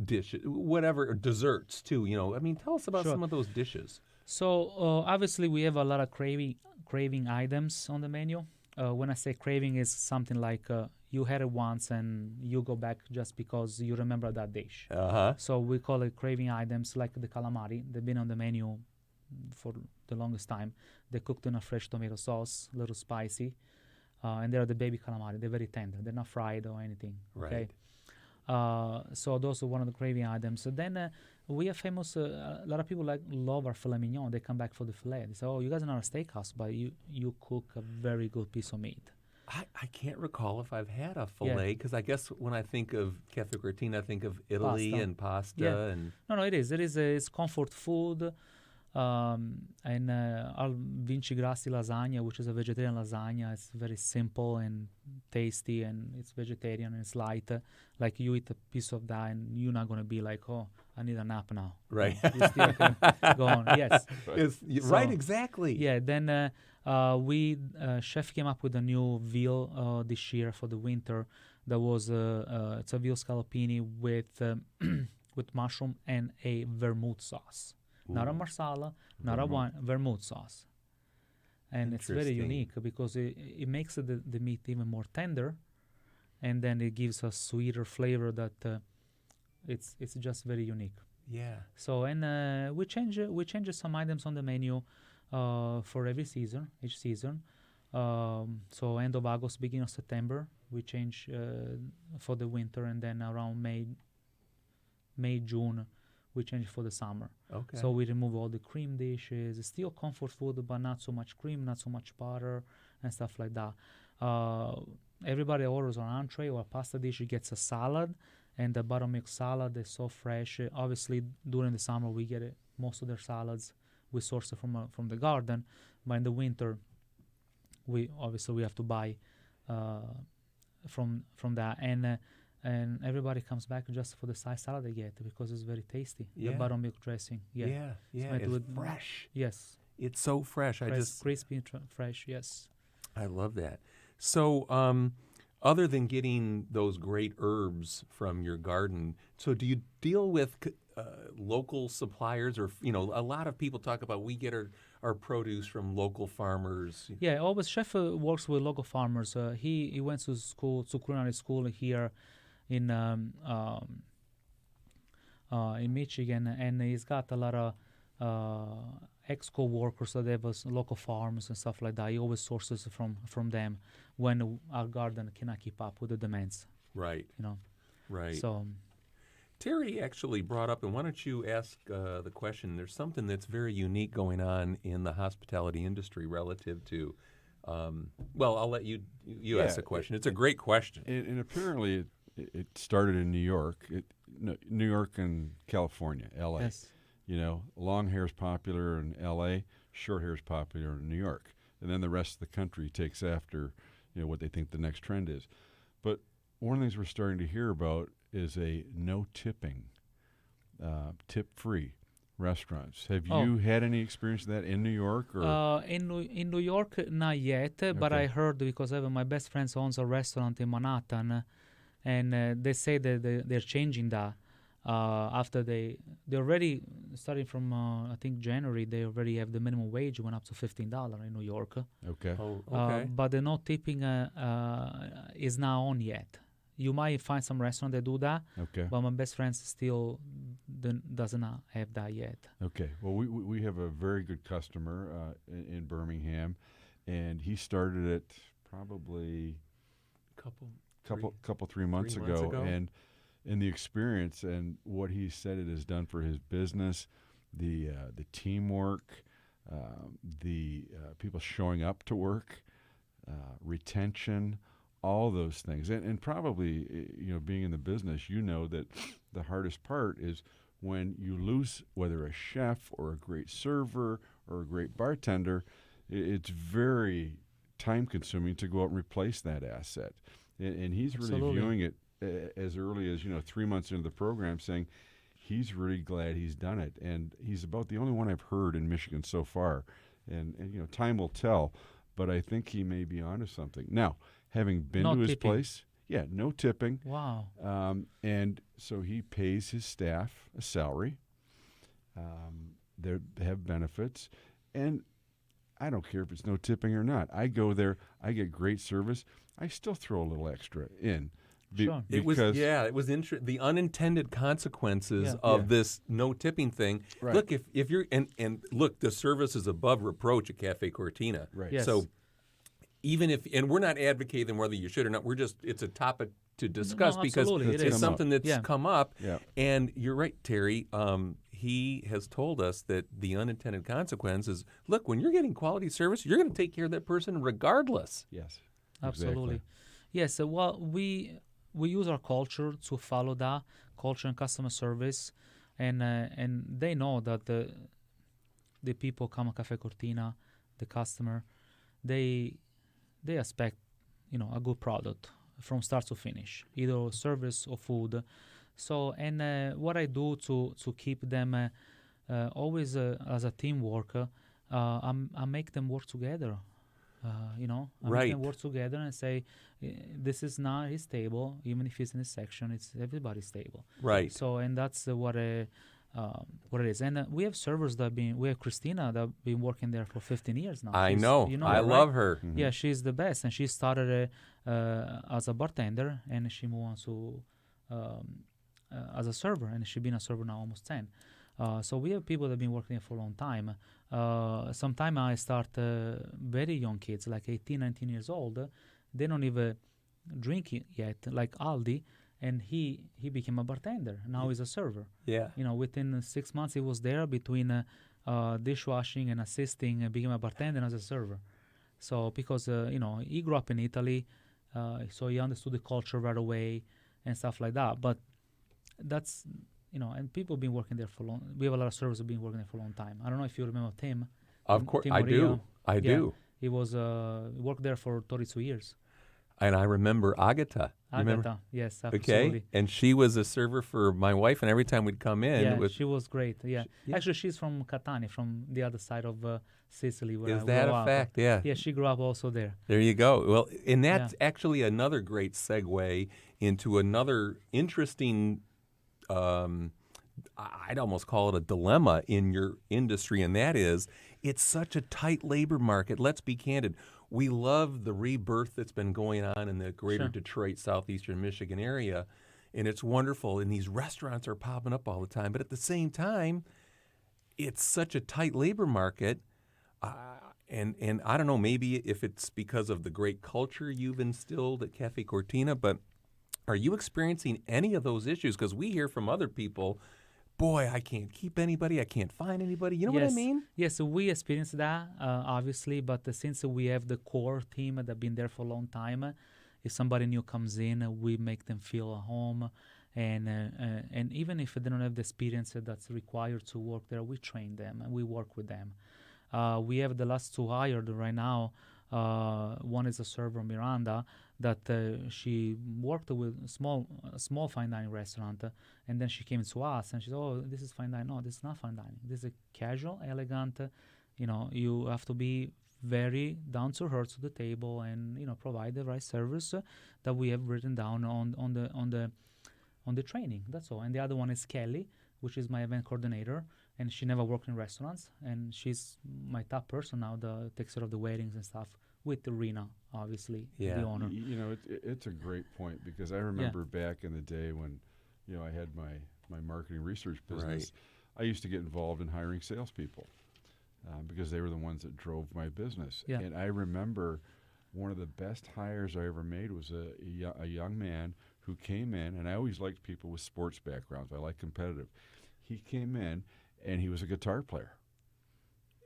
dishes, whatever, or desserts too. I mean, tell us about Sure. some of those dishes. So obviously we have a lot of craving items on the menu. When I say craving, is something like you had it once and you go back just because you remember that dish. Uh-huh. So we call it craving items, like the calamari. They've been on the menu for the longest time. They're cooked in a fresh tomato sauce, a little spicy, and they're the baby calamari. They're very tender. They're not fried or anything. Okay? Right. So those are one of the craving items. So then we are famous. A lot of people love our filet mignon. They come back for the filet. They say, "Oh, you guys are not a steakhouse, but you cook a very good piece of meat." I can't recall if I've had a filet, because I guess when I think of Cafe Cortina, I think of Italy Pasta. and pasta Yeah. and No, it is. It's comfort food. And our Vinci Grassi lasagna, which is a vegetarian lasagna, it's very simple and tasty, and it's vegetarian and it's light. Like you eat a piece of that, and you're not gonna be like, "Oh, I need a nap now." Right. You still can go on. Yes. Right, So, exactly. Yeah. Then chef came up with a new veal this year for the winter. That was it's a veal scallopini with with mushroom and a vermouth sauce. Not a Ooh, marsala, not a Vermouth. wine, vermouth sauce. And it's very Interesting. unique because it makes the meat even more tender, and then it gives a sweeter flavor that it's just very unique. Yeah. So and we change some items on the menu for every season, each season. So end of August, beginning of September, we change for the winter, and then around May, June, we change for the summer. Okay. So we remove all the cream dishes. It's still comfort food, but not so much cream, not so much butter, and stuff like that. Everybody orders an entree or a pasta dish. Gets a salad, and the buttermilk salad is so fresh. Obviously, during the summer, we get most of their salads. We source it from the garden, but in the winter, we have to buy from that, and everybody comes back just for the side salad they get because it's very tasty. Yeah. The buttermilk dressing. Yeah. made It's with- fresh. Yes. It's so fresh. Crispy, fresh. Yes. I love that. So, other than getting those great herbs from your garden, so do you deal with local suppliers, or a lot of people talk about we get our produce from local farmers. Yeah, always chef works with local farmers. He went to culinary school here in Michigan, and he's got a lot of ex-co-workers that have local farms and stuff like that. He always sources from them when our garden cannot keep up with the demands. Right. Right. So Terry actually brought up, and why don't you ask the question? There's something that's very unique going on in the hospitality industry relative to. Well, I'll let you ask the question. It's a great question. And apparently it started in New York. New York and California, L.A. yes, Long hair is popular in L.A., short hair is popular in New York. And then the rest of the country takes after, what they think the next trend is. But one of the things we're starting to hear about is a no tipping, tip-free restaurants. Have you had any experience of that in New York? Or? in New York, not yet, but Okay. I heard because my best friend owns a restaurant in Manhattan, and they say that they're changing that. After they already starting from I think January, they already have the minimum wage went up to $15 in New York. Okay. Oh, okay. But the no tipping is not on yet. You might find some restaurant that do that, Okay. but my best friend still doesn't have that yet. Okay. Well, we have a very good customer in Birmingham, and he started it probably couple 3 months 3 months ago. And in the experience and what he said it has done for his business, the teamwork, the people showing up to work, retention, all those things, and probably being in the business, that the hardest part is when you lose whether a chef or a great server or a great bartender. It's very time consuming to go out and replace that asset, and he's really Absolutely. viewing it as early as 3 months into the program, saying he's really glad he's done it, and he's about the only one I've heard in Michigan so far, and time will tell, but I think he may be onto something. Now, having been No to his tipping. place, no tipping, Wow. and so he pays his staff a salary. They have benefits, and I don't care if it's no tipping or not. I go there, I get great service. I still throw a little extra in. Sure. It was because- the unintended consequences Yeah. of Yeah. this no tipping thing. Right. Look, if you're and look, the service is above reproach at Cafe Cortina. Right. Yes. So even if, and we're not advocating whether you should or not, it's a topic to discuss because absolutely, it it's is. something that's Yeah. come up. Yeah. And you're right, Terry. He has told us that the unintended consequence is, look, when you're getting quality service, you're going to take care of that person regardless. Yes. Absolutely. Exactly. Yes. Well, we use our culture to follow that culture and customer service, and they know that the people come to Cafe Cortina, the customer, they expect, a good product from start to finish, either service or food. So, and what I do to keep them always as a teamwork, I make them work together. I make them work together and say, this is not his table, even if it's in his section, it's everybody's table. Right. So, and that's what it is. And we have servers we have Christina that have been working there for 15 years now. I know. I love her. Mm-hmm. Yeah, she's the best. And she started as a bartender, and she moved on to as a server, and she's been a server now almost 10. So we have people that have been working there for a long time. Sometimes I start very young kids, like 18, 19 years old. They don't even drink it yet, like Aldi, and he became a bartender. Now he's a server. Yeah. Within 6 months he was there between dishwashing and assisting, became a bartender as a server. So because, he grew up in Italy, so he understood the culture right away and stuff like that. But that's... and people have been working there for long. We have a lot of servers who have been working there for a long time. I don't know if you remember Tim. Of course, Tim I Morillo. do. I do. He was worked there for 32 years. And I remember Agata. You remember? Agata, yes, Okay. absolutely. And she was a server for my wife, and every time we'd come in, Yeah, she was great. Yeah. Yeah. Actually, she's from Catania, from the other side of Sicily. Where is I that grew a up. fact? Yeah. Yeah, she grew up also there. There you go. Well, and that's actually another great segue into another interesting, I'd almost call it a dilemma in your industry, and that is it's such a tight labor market. Let's be candid. We love the rebirth that's been going on in the greater Detroit, southeastern Michigan area, and it's wonderful, and these restaurants are popping up all the time. But at the same time, it's such a tight labor market, and I don't know, maybe if it's because of the great culture you've instilled at Cafe Cortina, but are you experiencing any of those issues? Because we hear from other people, boy, I can't keep anybody, I can't find anybody. You know what I mean? Yes, we experienced that, obviously, but since we have the core team that have been there for a long time, if somebody new comes in, we make them feel at home. And even if they don't have the experience that's required to work there, we train them and we work with them. We have the last two hired right now. One is a server, Miranda, that she worked with a small fine dining restaurant, and then she came to us and she said, "Oh, this is fine dining." No, this is not fine dining. This is casual, elegant. You have to be very down to earth to the table and provide the right service that we have written down on the training. That's all. And the other one is Kelly, which is my event coordinator, and she never worked in restaurants, and she's my top person now that takes care of the weddings and stuff with Rena, obviously, the owner. It's a great point, because I remember back in the day when I had my marketing research business. I used to get involved in hiring salespeople because they were the ones that drove my business. Yeah. And I remember one of the best hires I ever made was a young man who came in, and I always liked people with sports backgrounds. I like competitive. He came in, and he was a guitar player.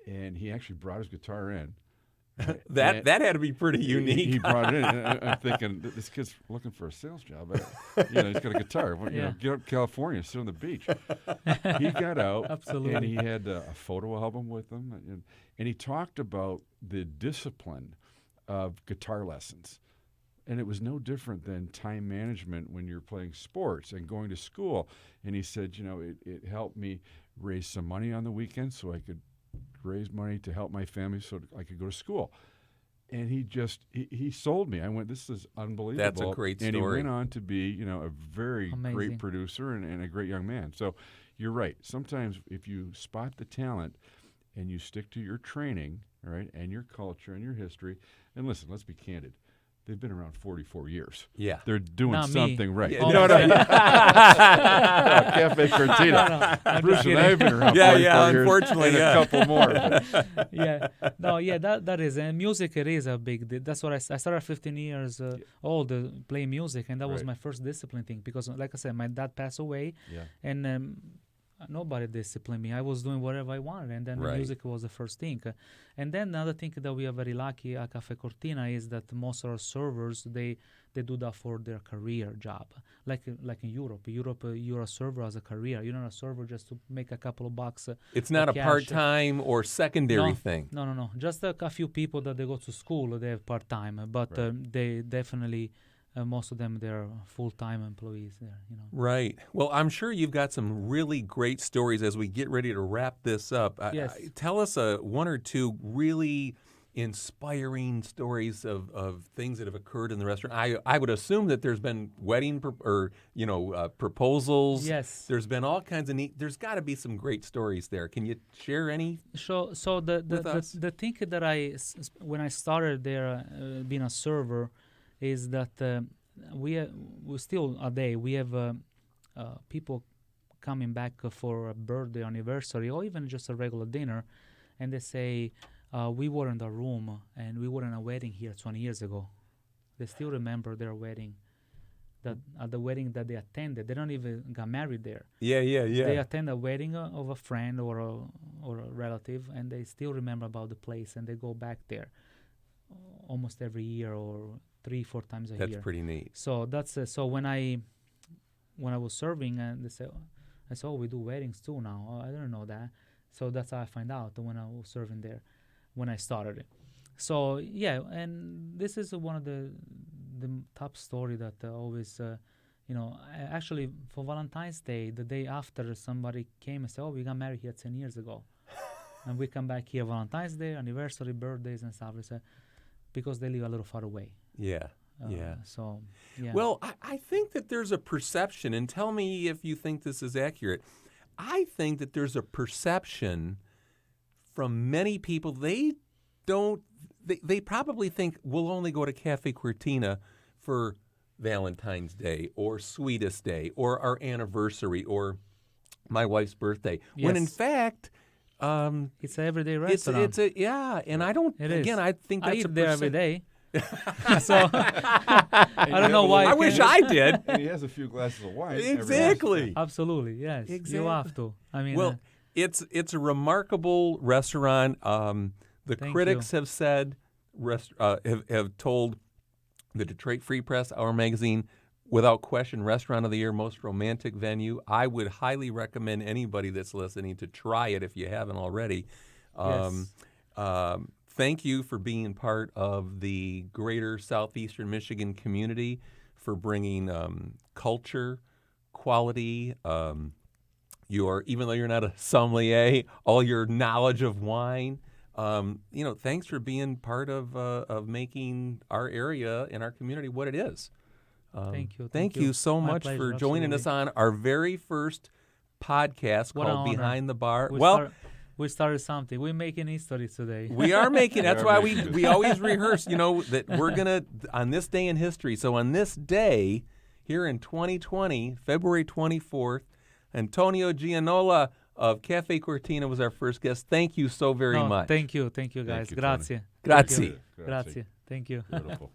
And he actually brought his guitar in. That had to be pretty unique. He brought it in. And I'm thinking, this kid's looking for a sales job. He's got a guitar. Get up to California, sit on the beach. He got out, Absolutely. and he had a photo album with him. And he talked about the discipline of guitar lessons. And it was no different than time management when you're playing sports and going to school. And he said, it helped me raise some money on the weekends so I could raise money to help my family so I could go to school. And he sold me. I went, this is unbelievable. That's a great story. And he went on to be, a very Amazing. great producer and a great young man. So you're right. Sometimes if you spot the talent and you stick to your training, right, and your culture and your history, and listen, let's be candid. They've been around 44 years. Yeah. They're doing Not me. something right. Yeah, No. Cafe Cortina. Bruce and I have been around 44 years. Unfortunately, and a couple more. That is. And music, it is a big that's what I started at 15 years old playing music, and that was Right. my first discipline thing, because, like I said, my dad passed away, Yeah. and nobody disciplined me. I was doing whatever I wanted, and then the Right. music was the first thing. And then another thing that we are very lucky at Cafe Cortina is that most of our servers they do that for their career job. Like in Europe. You're a server as a career. You're not a server just to make a couple of bucks. It's not a cash. part-time or secondary No. thing. No. Just a few people that they go to school, they have part time, but they definitely. Most of them, they're full-time employees there, Right. Well, I'm sure you've got some really great stories as we get ready to wrap this up. Yes. Tell us one or two really inspiring stories of things that have occurred in the restaurant. I would assume that there's been wedding proposals. Yes. There's been all kinds of neat. There's got to be some great stories there. Can you share any? So with us? the thing that when I started there being a server is that we still a day we have people coming back for a birthday anniversary or even just a regular dinner, and they say we were in the room and we were in a wedding here 20 years ago. They still remember their wedding, that at the wedding that they attended. They don't even got married there. Yeah. They attend a wedding of a friend or a relative, and they still remember about the place, and they go back there almost every year or 3-4 times a year. That's pretty neat. So that's so when I was serving, and they said, I said, oh, we do weddings too now. Oh, I didn't know that. So that's how I find out when I was serving there, when I started it. So yeah, and this is one of the top story that always, actually for Valentine's Day, the day after, somebody came and said, oh, we got married here 10 years ago. And we come back here Valentine's Day, anniversary, birthdays and stuff. Because they live a little far away. Yeah. So, yeah. Well, I think that there's a perception, and tell me if you think this is accurate. I think that there's a perception from many people. They probably think we'll only go to Cafe Cortina for Valentine's Day or Sweetest Day or our anniversary or my wife's birthday. When in Yes. fact, it's an everyday restaurant. and I don't. It Again, is. I think that's I a eat there every percent- day. So I don't know why. I wish I did. And he has a few glasses of wine. every once in a Exactly. Absolutely, yes. You have to. I mean, Well, it's a remarkable restaurant. The Thank critics have said, have told the Detroit Free Press, our magazine, without question, Restaurant of the Year, most romantic venue. I would highly recommend anybody that's listening to try it if you haven't already. Thank you for being part of the greater southeastern Michigan community, for bringing culture, quality, even though you're not a sommelier, all your knowledge of wine. Thanks for being part of making our area and our community what it is. Thank you. Thank you so My much pleasure, for joining us on our very first podcast What an called honor. Behind the Bar. We started something. We're making history today. We are making. That's We why are we making we always rehearse. That we're gonna on this day in history. So on this day here in 2020, February 24th, Antonio Gianola of Cafe Cortina was our first guest. Thank you so very much. Thank you, guys. you, Tony. Grazie. Grazie. Grazie. Thank you. Beautiful.